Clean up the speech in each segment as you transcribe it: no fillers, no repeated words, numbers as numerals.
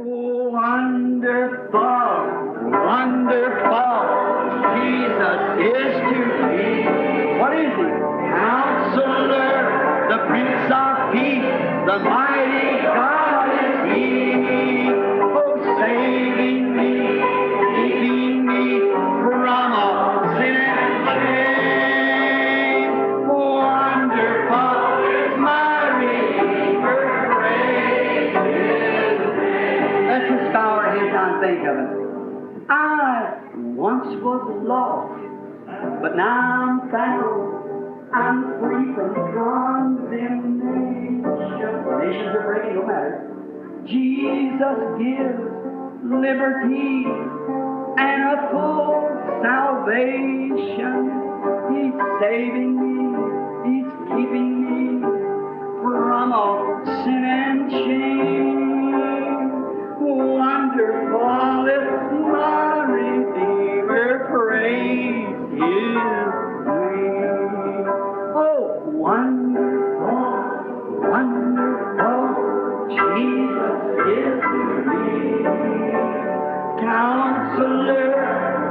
Wonderful, wonderful, Jesus is to me. What is He? Counselor, the Prince of Peace, the mighty God is He. Oh, saving me, keeping me from all sin and shame. Wonderful is my Redeemer, praise His name. Let's just bow our heads and think of it. I once was lost, but now I'm found. I'm free from condemnation. Nations are breaking, no matter. Jesus gives liberty and a full salvation. He's saving me. He's keeping me from all sin and shame. Wonderful is my Redeemer, praise His name. Oh, wonderful, wonderful, Jesus is to me. Counselor,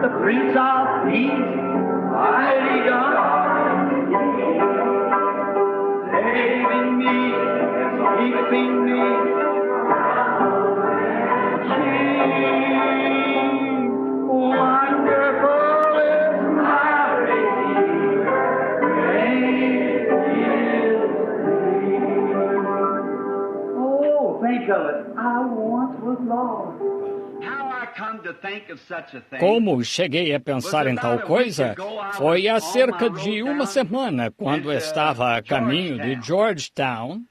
the Prince of Peace, mighty God, saving me, keeping me. Wonderful is my Redeemer, praise His name. Oh, think of it. I once was lost. Como cheguei a pensar em tal coisa? Foi há cerca de uma semana, quando estava a caminho de Georgetown,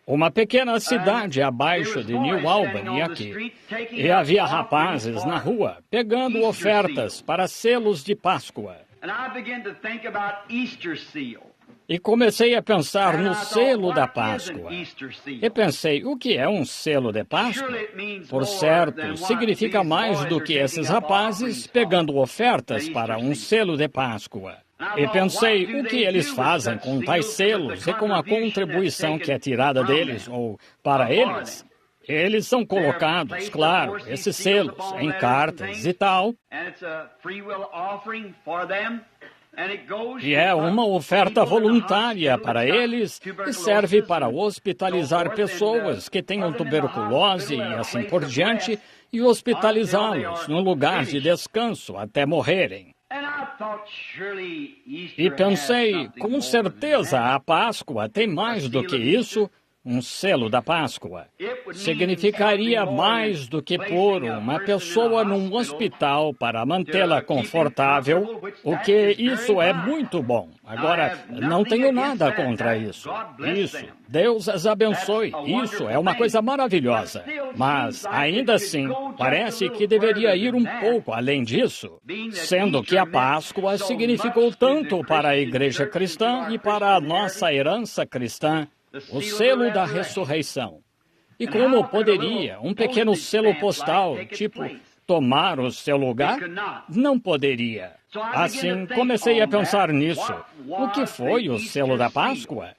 uma pequena cidade abaixo de New Albany, aqui. E havia rapazes na rua, pegando ofertas para selos de Páscoa. E comecei a pensar no selo da Páscoa. E pensei, o que é um selo de Páscoa? Por certo, significa mais do que esses rapazes pegando ofertas para um selo de Páscoa. E pensei, o que eles fazem com tais selos e com a contribuição que é tirada deles ou para eles? Eles são colocados, claro, esses selos, em cartas e tal. E é uma oferta voluntária para eles e serve para hospitalizar pessoas que tenham tuberculose e assim por diante e hospitalizá-los num lugar de descanso até morrerem. E pensei, com certeza a Páscoa tem mais do que isso, um selo da Páscoa. Significaria mais do que pôr uma pessoa num hospital para mantê-la confortável, o que isso é muito bom. Agora, não tenho nada contra isso. Deus as abençoe. Isso é uma coisa maravilhosa. Mas, ainda assim, parece que deveria ir um pouco além disso, sendo que a Páscoa significou tanto para a igreja cristã e para a nossa herança cristã, o selo da ressurreição. E como poderia um pequeno selo postal, tipo, tomar o seu lugar? Não poderia. Assim, comecei a pensar nisso. O que foi o selo da Páscoa?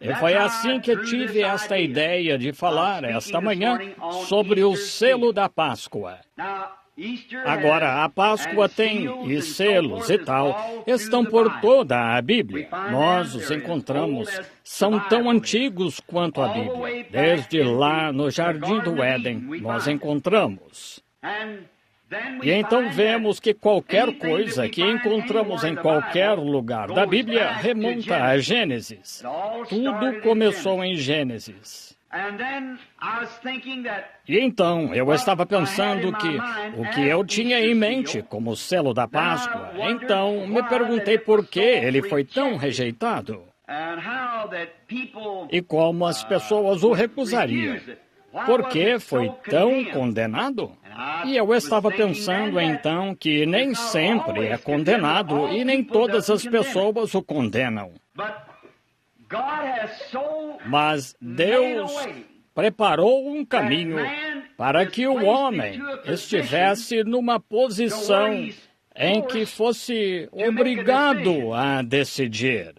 E foi assim que tive esta ideia de falar esta manhã sobre o selo da Páscoa. Agora, a Páscoa tem, e selos e tal, estão por toda a Bíblia. Nós os encontramos, são tão antigos quanto a Bíblia. Desde lá no Jardim do Éden, nós encontramos. E então vemos que qualquer coisa que encontramos em qualquer lugar da Bíblia remonta a Gênesis. Tudo começou em Gênesis. E então, eu estava pensando que o que eu tinha em mente como selo da Páscoa, então me perguntei por que ele foi tão rejeitado e como as pessoas o recusariam. Por que foi tão condenado? E eu estava pensando então que nem sempre é condenado e nem todas as pessoas o condenam. Mas Deus preparou um caminho para que o homem estivesse numa posição em que fosse obrigado a decidir.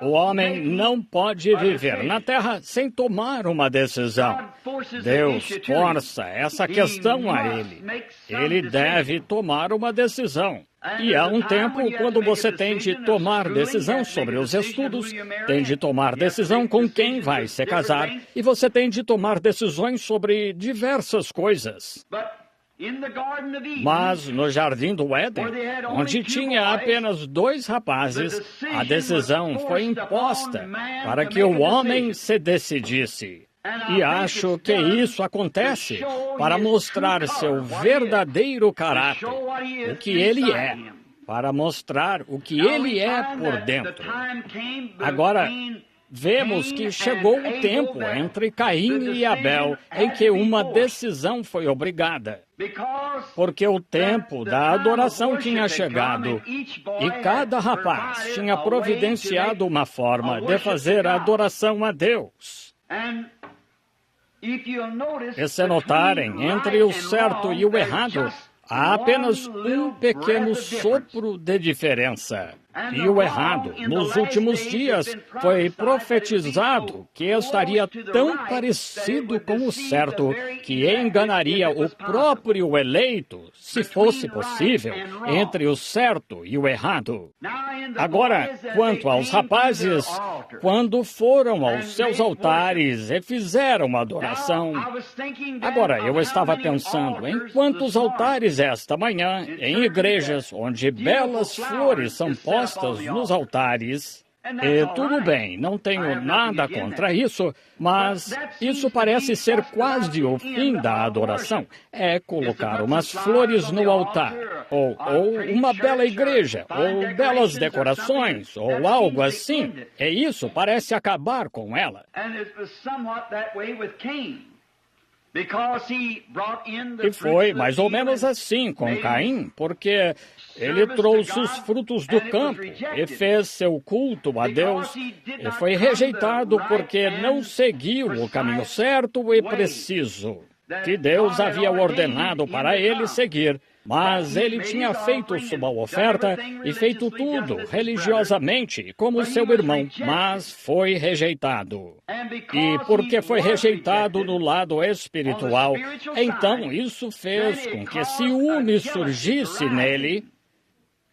O homem não pode viver na Terra sem tomar uma decisão. Deus força essa questão a ele. Ele deve tomar uma decisão. E há um tempo quando você tem de tomar decisão sobre os estudos, tem de tomar decisão com quem vai se casar, e você tem de tomar decisões sobre diversas coisas. Mas no Jardim do Éden, onde tinha apenas 2 rapazes, a decisão foi imposta para que o homem se decidisse. E acho que isso acontece para mostrar seu verdadeiro caráter, o que ele é, para mostrar o que ele é por dentro. Agora, vemos que chegou o tempo entre Caim e Abel em que uma decisão foi obrigada. Porque o tempo da adoração tinha chegado e cada rapaz tinha providenciado uma forma de fazer a adoração a Deus. E se notarem, entre o certo e o errado, há apenas um pequeno sopro de diferença. E o errado, nos últimos dias, foi profetizado que estaria tão parecido com o certo que enganaria o próprio eleito, se fosse possível, entre o certo e o errado. Agora, quanto aos rapazes, quando foram aos seus altares e fizeram adoração... Agora, eu estava pensando em quantos altares esta manhã, em igrejas onde belas flores são postas nos altares. E tudo bem, não tenho nada contra isso, mas isso parece ser quase o fim da adoração. É colocar umas flores no altar, ou uma bela igreja, ou belas decorações, ou algo assim. E isso parece acabar com ela. E foi mais ou menos assim com Caim, porque ele trouxe os frutos do campo e fez seu culto a Deus e foi rejeitado porque não seguiu o caminho certo e preciso que Deus havia ordenado para ele seguir. Mas ele tinha feito sua oferta e feito tudo religiosamente como seu irmão, mas foi rejeitado. E porque foi rejeitado no lado espiritual, então isso fez com que ciúme surgisse nele,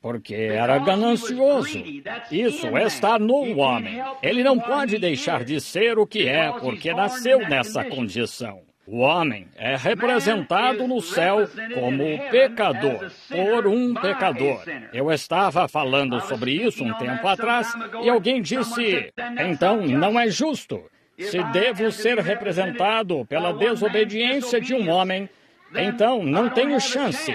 porque era ganancioso. Isso está no homem. Ele não pode deixar de ser o que é, porque nasceu nessa condição. O homem é representado no céu como pecador, por um pecador. Eu estava falando sobre isso um tempo atrás e alguém disse, então não é justo. Se devo ser representado pela desobediência de um homem, então não tenho chance.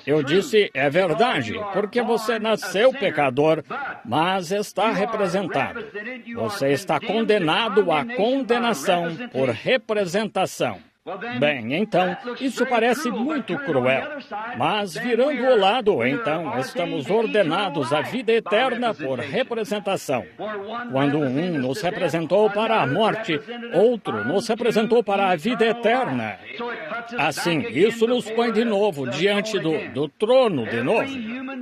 Eu disse, é verdade, porque você nasceu pecador, mas está representado. Você está condenado à condenação por representação. Bem, então, isso parece muito cruel, mas virando o lado, então, estamos ordenados à vida eterna por representação. Quando um nos representou para a morte, outro nos representou para a vida eterna. Assim, isso nos põe de novo diante do trono de novo.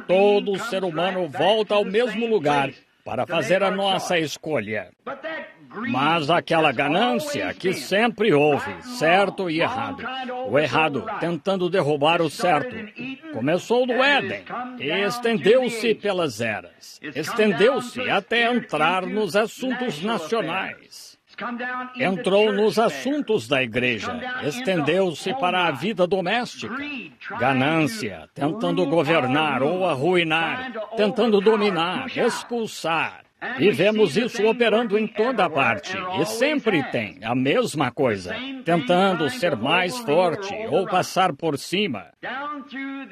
Todo ser humano volta ao mesmo lugar para fazer a nossa escolha. Mas aquela ganância que sempre houve, certo e errado. O errado tentando derrubar o certo. Começou no Éden e estendeu-se pelas eras. Estendeu-se até entrar nos assuntos nacionais. Entrou nos assuntos da igreja, estendeu-se para a vida doméstica. Ganância, tentando governar ou arruinar, tentando dominar, expulsar. E vemos isso operando em toda parte, e sempre tem a mesma coisa, tentando ser mais forte ou passar por cima.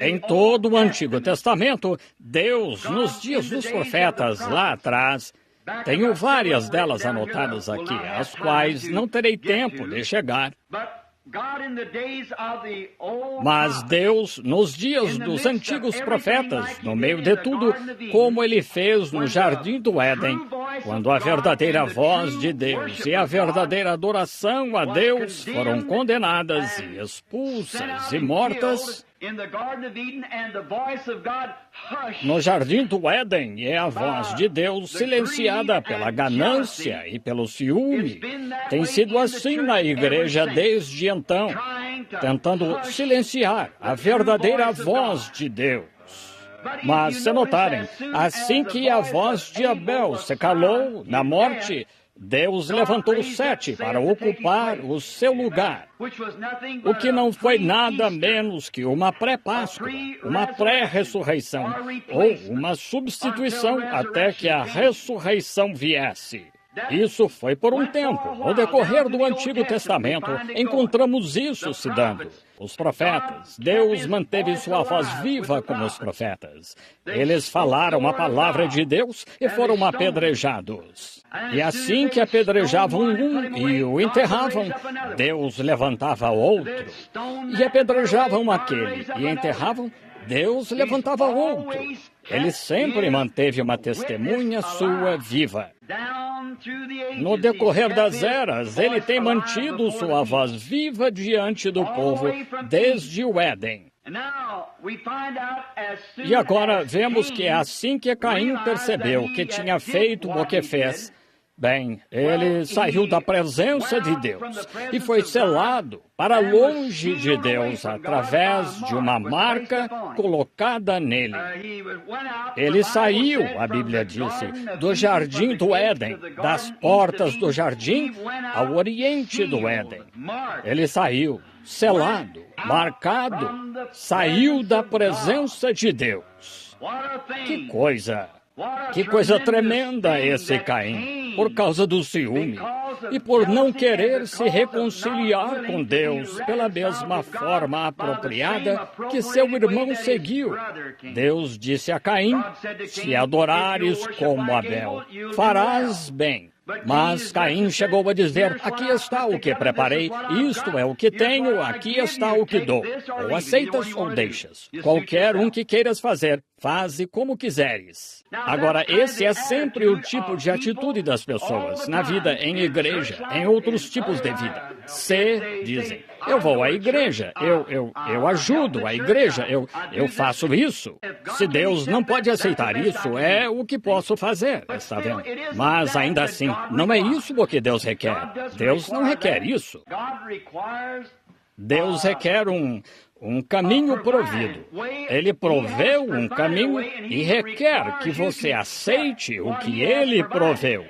Em todo o Antigo Testamento, Deus, nos dias dos profetas lá atrás, tenho várias delas anotadas aqui, as quais não terei tempo de chegar. Mas Deus, nos dias dos antigos profetas, no meio de tudo, como Ele fez no Jardim do Éden, quando a verdadeira voz de Deus e a verdadeira adoração a Deus foram condenadas e expulsas e mortas, no jardim do Éden é a voz de Deus silenciada pela ganância e pelo ciúme. Tem sido assim na igreja desde então, tentando silenciar a verdadeira voz de Deus. Mas, se notarem, assim que a voz de Abel se calou na morte, Deus levantou Sete para ocupar o seu lugar, o que não foi nada menos que uma pré-Páscoa, uma pré-ressurreição, ou uma substituição até que a ressurreição viesse. Isso foi por um tempo. No decorrer do Antigo Testamento, encontramos isso se dando. Os profetas, Deus manteve sua voz viva com os profetas. Eles falaram a palavra de Deus e foram apedrejados. E assim que apedrejavam um e o enterravam, Deus levantava outro. E apedrejavam aquele e enterravam, Deus levantava outro. Ele sempre manteve uma testemunha sua viva. No decorrer das eras, ele tem mantido sua voz viva diante do povo desde o Éden. E agora vemos que é assim que Caim percebeu que tinha feito o que fez. Bem, ele saiu da presença de Deus e foi selado para longe de Deus através de uma marca colocada nele. Ele saiu, a Bíblia disse, do jardim do Éden, das portas do jardim ao oriente do Éden. Ele saiu, selado, marcado, saiu da presença de Deus. Que coisa! Que coisa tremenda esse Caim, por causa do ciúme e por não querer se reconciliar com Deus pela mesma forma apropriada que seu irmão seguiu. Deus disse a Caim: se adorares como Abel, farás bem. Mas Caim chegou a dizer: aqui está o que preparei, isto é o que tenho, aqui está o que dou. Ou aceitas ou deixas. Qualquer um que queiras fazer, faze como quiseres. Agora, esse é sempre o tipo de atitude das pessoas, na vida, em igreja, em outros tipos de vida. Se dizem: eu vou à igreja, eu ajudo a igreja, eu faço isso. Se Deus não pode aceitar isso, é o que posso fazer, está vendo? Mas ainda assim, não é isso o que Deus requer. Deus não requer isso. Deus requer um caminho provido. Ele proveu um caminho e requer que você aceite o que ele proveu.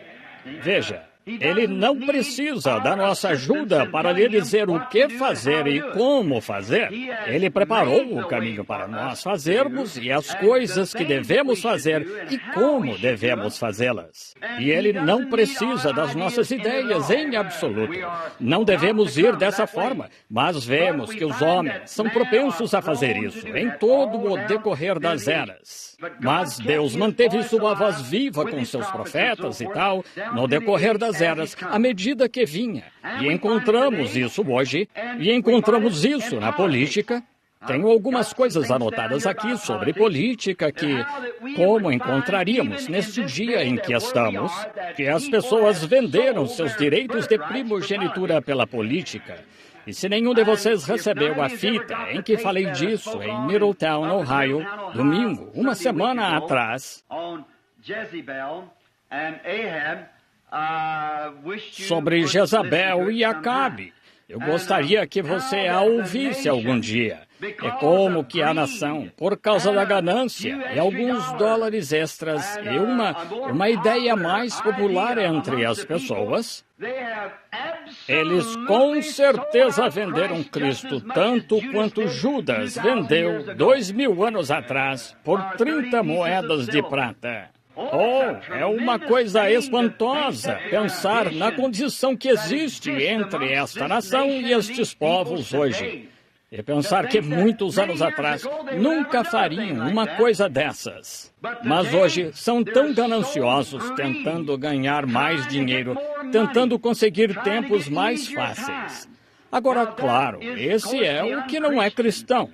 Veja, ele não precisa da nossa ajuda para lhe dizer o que fazer e como fazer. Ele preparou o caminho para nós fazermos e as coisas que devemos fazer e como devemos fazê-las. E ele não precisa das nossas ideias em absoluto. Não devemos ir dessa forma, mas vemos que os homens são propensos a fazer isso em todo o decorrer das eras. Mas Deus manteve sua voz viva com seus profetas e tal, no decorrer das eras, à medida que vinha. E encontramos isso hoje, e encontramos isso na política. Tenho algumas coisas anotadas aqui sobre política que, como encontraríamos neste dia em que estamos, que as pessoas venderam seus direitos de primogenitura pela política. E se nenhum de vocês recebeu a fita em que falei disso em Middletown, Ohio, domingo, uma semana atrás, sobre Jezabel e Acabe, eu gostaria que você a ouvisse algum dia. É como que a nação, por causa da ganância e alguns dólares extras e uma ideia mais popular entre as pessoas, eles com certeza venderam Cristo tanto quanto Judas vendeu 2000 anos atrás por 30 moedas de prata. Oh, é uma coisa espantosa pensar na condição que existe entre esta nação e estes povos hoje. E pensar que muitos anos atrás nunca fariam uma coisa dessas. Mas hoje são tão gananciosos tentando ganhar mais dinheiro, tentando conseguir tempos mais fáceis. Agora, claro, esse é o que não é cristão.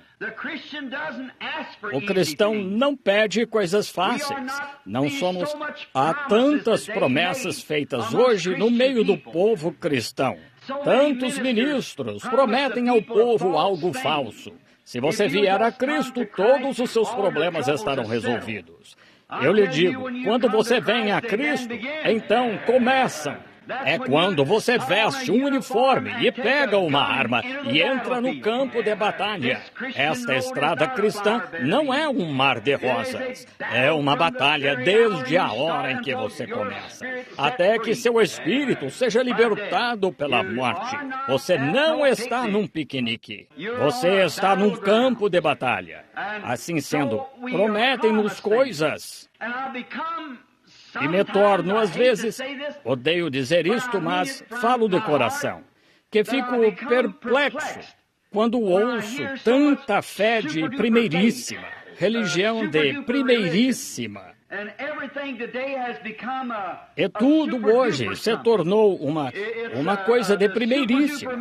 O cristão não pede coisas fáceis. Não somos... Há tantas promessas feitas hoje no meio do povo cristão. Tantos ministros prometem ao povo algo falso. Se você vier a Cristo, todos os seus problemas estarão resolvidos. Eu lhe digo, quando você vem a Cristo, então começam. É quando você veste um uniforme e pega uma arma e entra no campo de batalha. Esta estrada cristã não é um mar de rosas. É uma batalha desde a hora em que você começa, até que seu espírito seja libertado pela morte. Você não está num piquenique. Você está num campo de batalha. Assim sendo, prometem-nos coisas. E me torno, às vezes, odeio dizer isto, mas falo de coração, que fico perplexo quando ouço tanta fé de primeiríssima, religião de primeiríssima. E tudo hoje se tornou uma coisa de primeiríssima.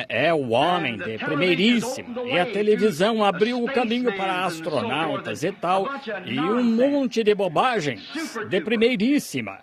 É o homem de primeiríssima. E a televisão abriu o caminho para astronautas e tal. E um monte de bobagens de primeiríssima.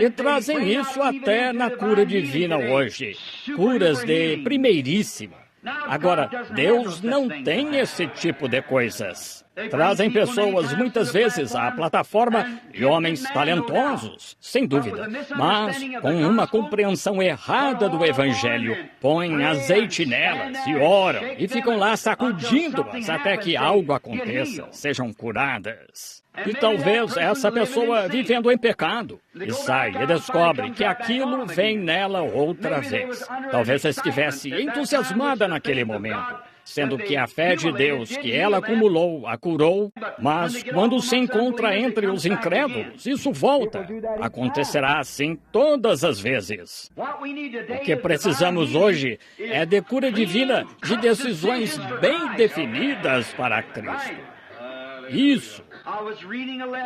E trazem isso até na cura divina hoje. Curas de primeiríssima. Agora, Deus não tem esse tipo de coisas. Trazem pessoas, muitas vezes, à plataforma e homens talentosos, sem dúvida, mas com uma compreensão errada do Evangelho. Põem azeite nelas e oram e ficam lá sacudindo-as até que algo aconteça, sejam curadas. E talvez essa pessoa vivendo em pecado e sai e descobre que aquilo vem nela outra vez. Talvez estivesse entusiasmada naquele momento, sendo que a fé de Deus que ela acumulou a curou, mas quando se encontra entre os incrédulos, isso volta. Acontecerá assim todas as vezes. O que precisamos hoje é de cura divina, de decisões bem definidas para Cristo. Isso.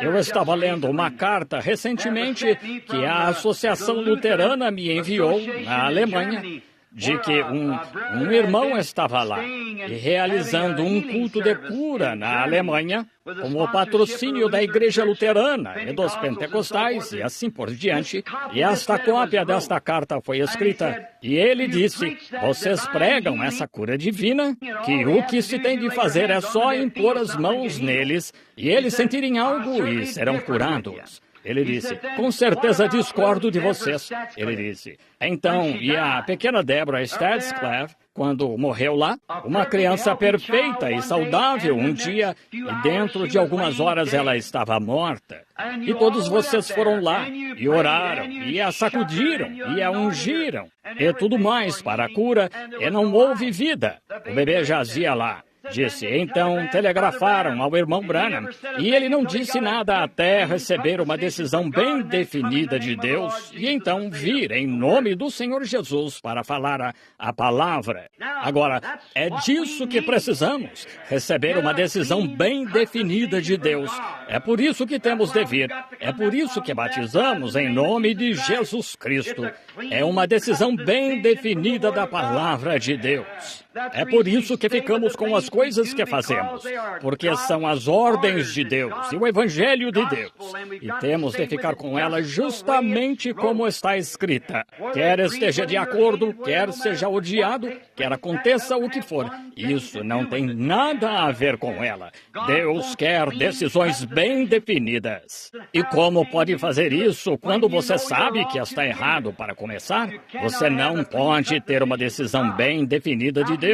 Eu estava lendo uma carta recentemente que a Associação Luterana me enviou na Alemanha, de que um irmão estava lá e realizando um culto de cura na Alemanha, com o patrocínio da Igreja Luterana e dos Pentecostais e assim por diante. E esta cópia desta carta foi escrita. E ele disse, vocês pregam essa cura divina, que o que se tem de fazer é só impor as mãos neles e eles sentirem algo e serão curados. Ele disse, com certeza discordo de vocês. Ele disse, então, e a pequena Deborah Stadsclave, quando morreu lá, uma criança perfeita e saudável um dia, e dentro de algumas horas ela estava morta. E todos vocês foram lá, e oraram, e a sacudiram, e a ungiram, e tudo mais para a cura, e não houve vida. O bebê jazia lá. Disse, então telegrafaram ao irmão Branham, e ele não disse nada até receber uma decisão bem definida de Deus, e então vir em nome do Senhor Jesus para falar a palavra. Agora, é disso que precisamos, receber uma decisão bem definida de Deus. É por isso que temos de vir, é por isso que batizamos em nome de Jesus Cristo. É uma decisão bem definida da palavra de Deus. É por isso que ficamos com as coisas que fazemos, porque são as ordens de Deus e o Evangelho de Deus, e temos de ficar com elas justamente como está escrita. Quer esteja de acordo, quer seja odiado, quer aconteça o que for, isso não tem nada a ver com ela. Deus quer decisões bem definidas. E como pode fazer isso quando você sabe que está errado para começar? Você não pode ter uma decisão bem definida de Deus.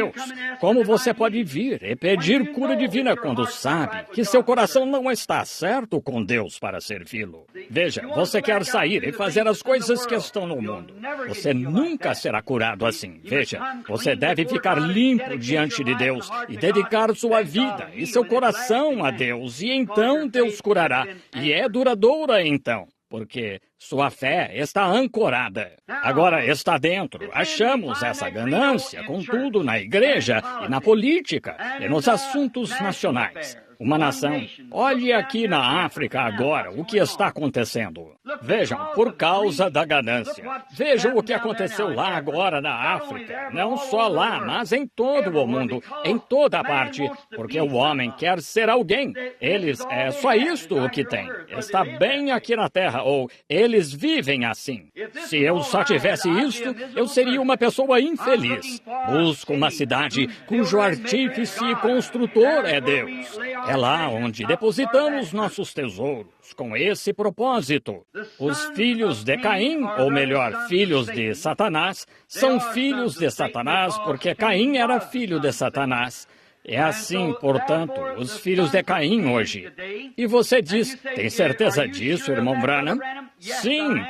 Como você pode vir e pedir cura divina quando sabe que seu coração não está certo com Deus para servi-lo? Veja, você quer sair e fazer as coisas que estão no mundo. Você nunca será curado assim. Veja, você deve ficar limpo diante de Deus e dedicar sua vida e seu coração a Deus, e então Deus curará. E é duradoura então, porque sua fé está ancorada. Agora está dentro. Achamos essa ganância, contudo, na igreja e na política e nos assuntos nacionais. Uma nação. Olhe aqui na África agora o que está acontecendo. Vejam, por causa da ganância. Vejam o que aconteceu lá agora na África. Não só lá, mas em todo o mundo, em toda parte. Porque o homem quer ser alguém. Eles, é só isto o que tem. Está bem aqui na Terra, ou eles vivem assim. Se eu só tivesse isto, eu seria uma pessoa infeliz. Busco uma cidade cujo artífice e construtor é Deus. É lá onde depositamos nossos tesouros, com esse propósito. Os filhos de Caim, ou melhor, filhos de Satanás, são filhos de Satanás porque Caim era filho de Satanás. É assim, portanto, os filhos de Caim hoje. E você diz, tem certeza disso, irmão Branham? Sim,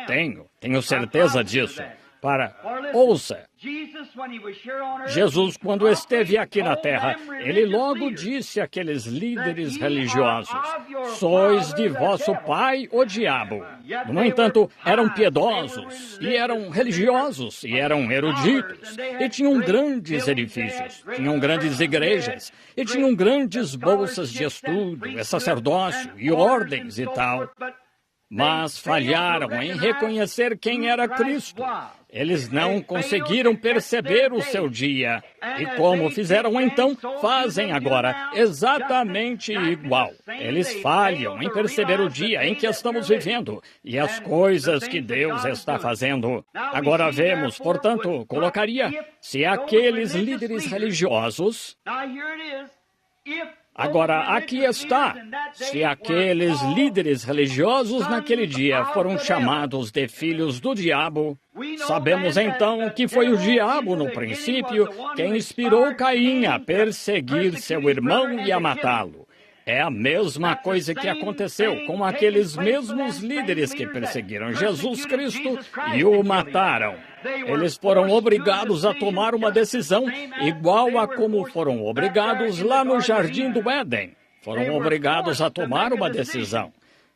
tenho certeza disso. Ouça, Jesus, quando esteve aqui na terra, ele logo disse àqueles líderes religiosos, sois de vosso pai o diabo. No entanto, eram piedosos, e eram religiosos, e eram eruditos, e tinham grandes edifícios, tinham grandes igrejas, e tinham grandes bolsas de estudo, e sacerdócio, e ordens e tal. Mas falharam em reconhecer quem era Cristo. Eles não conseguiram perceber o seu dia. E como fizeram então, fazem agora exatamente igual. Eles falham em perceber o dia em que estamos vivendo e as coisas que Deus está fazendo. Agora vemos, portanto, colocaria, se aqueles líderes religiosos... Agora, aqui está. Se aqueles líderes religiosos naquele dia foram chamados de filhos do diabo, sabemos então que foi o diabo no princípio quem inspirou Caim a perseguir seu irmão e a matá-lo. É a mesma coisa que aconteceu com aqueles mesmos líderes que perseguiram Jesus Cristo e o mataram. Eles foram obrigados a tomar uma decisão igual a como foram obrigados lá no Jardim do Éden. Foram obrigados a tomar uma decisão.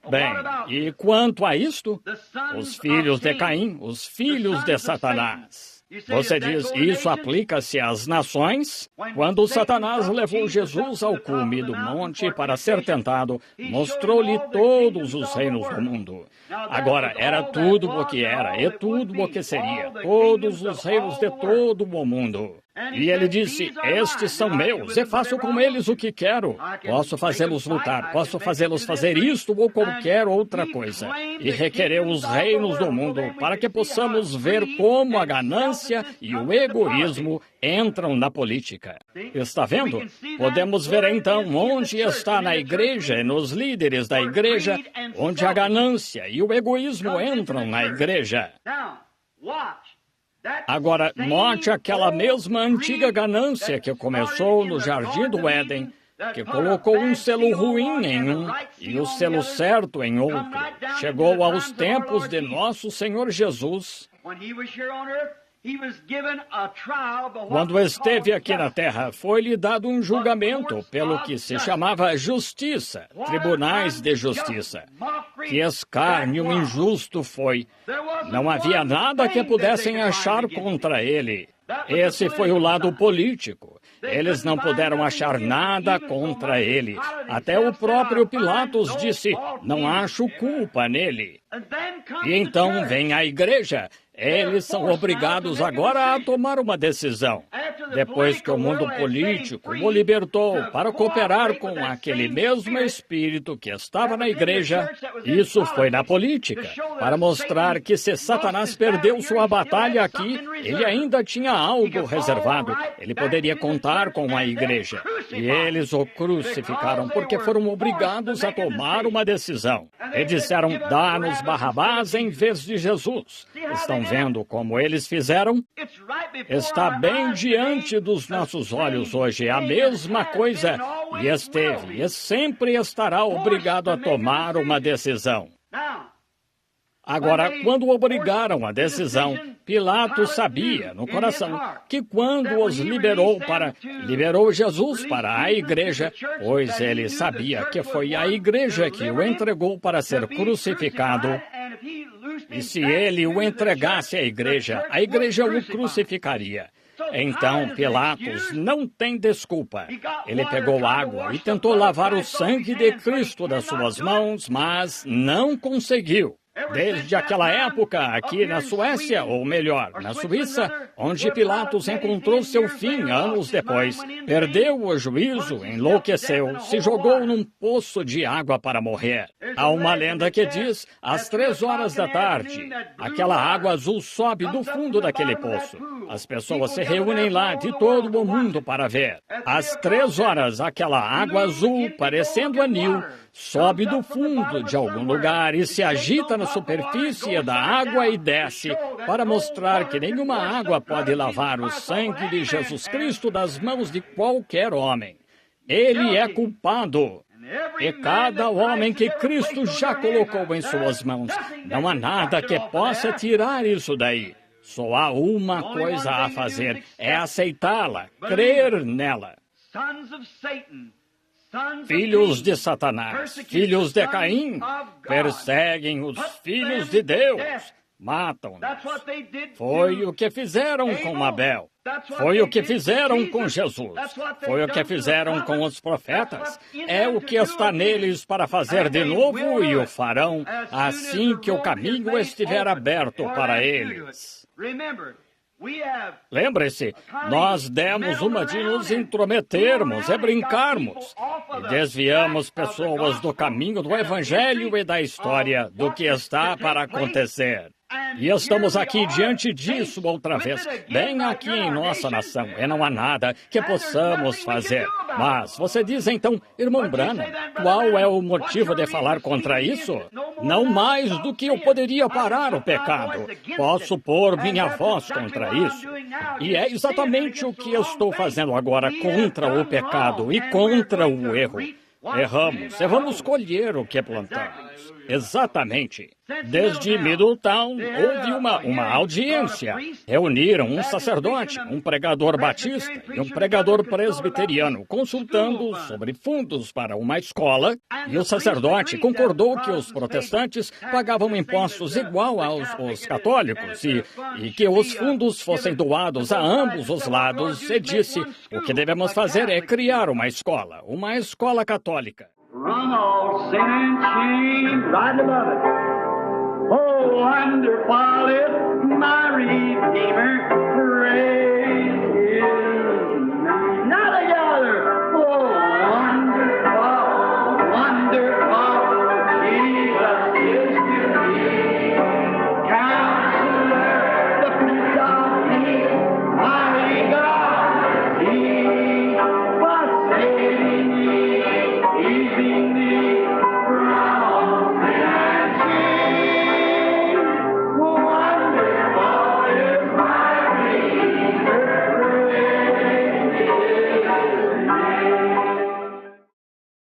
Bem, e quanto a isto? Os filhos de Caim, os filhos de Satanás. Você diz, isso aplica-se às nações? Quando Satanás levou Jesus ao cume do monte para ser tentado, mostrou-lhe todos os reinos do mundo. Agora, era tudo o que era, e tudo o que seria, todos os reinos de todo o mundo. E ele disse, estes são meus, e faço com eles o que quero. Posso fazê-los lutar, posso fazê-los fazer isto ou qualquer outra coisa. E requereu os reinos do mundo para que possamos ver como a ganância e o egoísmo entram na política. Está vendo? Podemos ver então onde está na igreja e nos líderes da igreja, onde a ganância e o egoísmo entram na igreja. Agora, note aquela mesma antiga ganância que começou no Jardim do Éden, que colocou um selo ruim em um e o selo certo em outro. Chegou aos tempos de nosso Senhor Jesus. Quando esteve aqui na terra, foi-lhe dado um julgamento pelo que se chamava justiça, tribunais de justiça. Que escárnio injusto foi. Não havia nada que pudessem achar contra ele. Esse foi o lado político. Eles não puderam achar nada contra ele. Até o próprio Pilatos disse, não acho culpa nele. E então vem a igreja. Eles são obrigados agora a tomar uma decisão. Depois que o mundo político o libertou para cooperar com aquele mesmo espírito que estava na igreja, isso foi na política, para mostrar que se Satanás perdeu sua batalha aqui, ele ainda tinha algo reservado. Ele poderia contar com a igreja. E eles o crucificaram porque foram obrigados a tomar uma decisão. E disseram, dá-nos Barrabás em vez de Jesus. Estão vendo como eles fizeram? Está bem diante dos nossos olhos hoje a mesma coisa, e esteve e sempre estará obrigado a tomar uma decisão. Agora, quando obrigaram a decisão, Pilatos sabia no coração que quando os liberou Jesus para a igreja, pois ele sabia que foi a igreja que o entregou para ser crucificado. E se ele o entregasse à igreja, a igreja o crucificaria. Então Pilatos não tem desculpa. Ele pegou água e tentou lavar o sangue de Cristo das suas mãos, mas não conseguiu. Desde aquela época, aqui na Suécia, ou melhor, na Suíça, onde Pilatos encontrou seu fim anos depois, perdeu o juízo, enlouqueceu, se jogou num poço de água para morrer. Há uma lenda que diz, às 3 horas da tarde, aquela água azul sobe do fundo daquele poço. As pessoas se reúnem lá de todo o mundo para ver. Às 3 horas, aquela água azul, parecendo anil, sobe do fundo de algum lugar e se agita na superfície da água e desce, para mostrar que nenhuma água pode lavar o sangue de Jesus Cristo das mãos de qualquer homem. Ele é culpado. E cada homem que Cristo já colocou em suas mãos, não há nada que possa tirar isso daí. Só há uma coisa a fazer, é aceitá-la, crer nela. Filhos de Satanás, filhos de Caim, perseguem os filhos de Deus, matam-nos. Foi o que fizeram com Abel. Foi o que fizeram com Jesus. Foi o que fizeram com os profetas. É o que está neles para fazer de novo e o farão assim que o caminho estiver aberto para eles. Lembre-se, nós demos uma de nos intrometermos e brincarmos, e desviamos pessoas do caminho do Evangelho e da história do que está para acontecer. E estamos aqui diante disso outra vez, bem aqui em nossa nação, e não há nada que possamos fazer. Mas você diz então, irmão Branham, qual é o motivo de falar contra isso? Não mais do que eu poderia parar o pecado. Posso pôr minha voz contra isso. E é exatamente o que eu estou fazendo agora contra o pecado e contra o erro. Erramos e vamos colher o que plantamos. Exatamente. Desde Middletown, houve uma audiência. Reuniram um sacerdote, um pregador batista e um pregador presbiteriano, consultando sobre fundos para uma escola, e o sacerdote concordou que os protestantes pagavam impostos igual aos católicos e que os fundos fossem doados a ambos os lados, e disse, o que devemos fazer é criar uma escola católica. Run all sin and shame right above it. Oh, wonderful is my Redeemer, praise